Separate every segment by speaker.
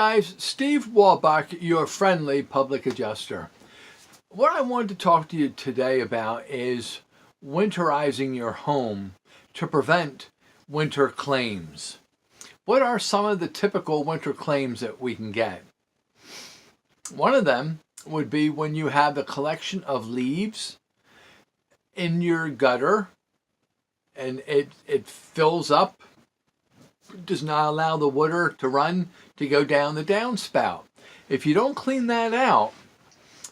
Speaker 1: guys, Stevewolbach, your friendly public adjuster. What I wanted to talk to you today about is winterizing your home to prevent winter claims. What are some of the typical winter claims that we can get? One of them would be when you have a collection of leaves in your gutter and it fills up, does not allow the water to run to go down the downspout. If you don't clean that out,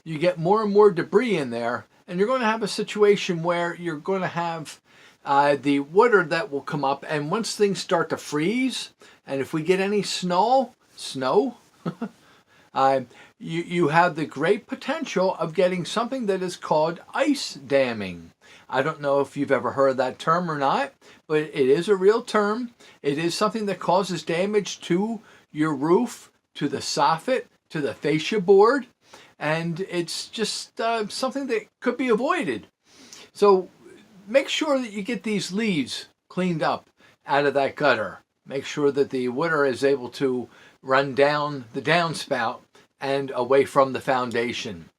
Speaker 1: you get more and more debris in there, and you're going to have a situation where you're going to have the water that will come up, and once things start to freeze, and if we get any snow, you have the great potential of getting something that is called ice damming. I don't know if you've ever heard that term or not, but it is a real term. It is something that causes damage to your roof, to the soffit, to the fascia board, and it's just something that could be avoided. So make sure that you get these leaves cleaned up out of that gutter. Make sure that the water is able to run down the downspout and away from the foundation.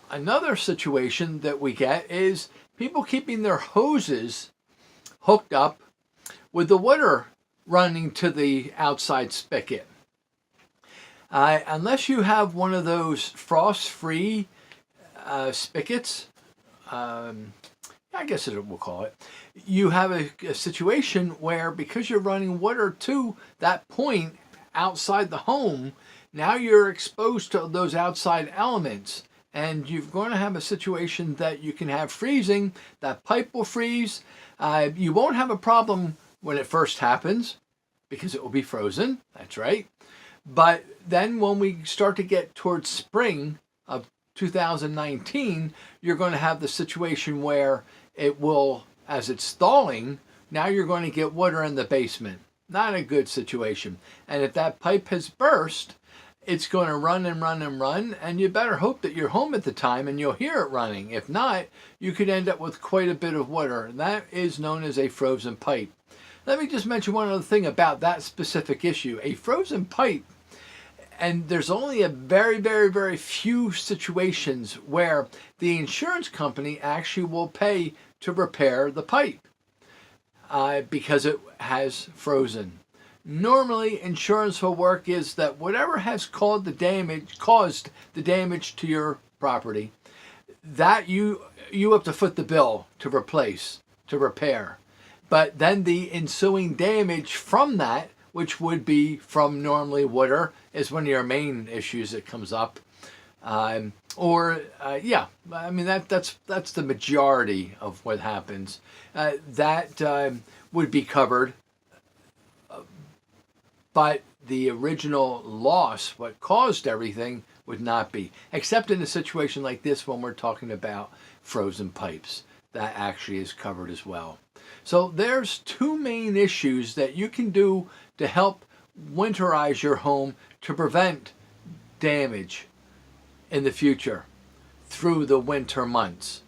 Speaker 1: Another situation that we get is people keeping their hoses hooked up with the water running to the outside spigot. Unless you have one of those frost-free spigots, I guess we'll call it, you have a situation where because you're running water to that point outside the home, now you're exposed to those outside elements, and you're going to have a situation that you can have freezing. That pipe will freeze. You won't have a problem when it first happens because it will be frozen. That's right. But then when we start to get towards spring of 2019, you're going to have the situation where it will, as it's thawing, now you're going to get water in the basement. Not a good situation. And if that pipe has burst, it's going to run and run and run, and you better hope that you're home at the time and you'll hear it running. If not, you could end up with quite a bit of water. That is known as a frozen pipe. Let me just mention one other thing about that specific issue. A frozen pipe, and there's only a very, very, very few situations where the insurance company actually will pay to repair the pipe because it has frozen. Normally, insurance will work is that whatever has caused the damage to your property, that you have to foot the bill to replace, to repair. But then the ensuing damage from that, which would be from normally water, is one of your main issues that comes up. I mean that's the majority of what happens. That would be covered. But the original loss, what caused everything, would not be. Except in a situation like this when we're talking about frozen pipes. That actually is covered as well. So there's two main issues that you can do to help winterize your home to prevent damage in the future through the winter months.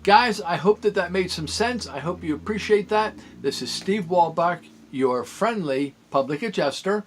Speaker 1: Guys, I hope that made some sense. I hope you appreciate that. This is Stevewolbach, your friendly public adjuster.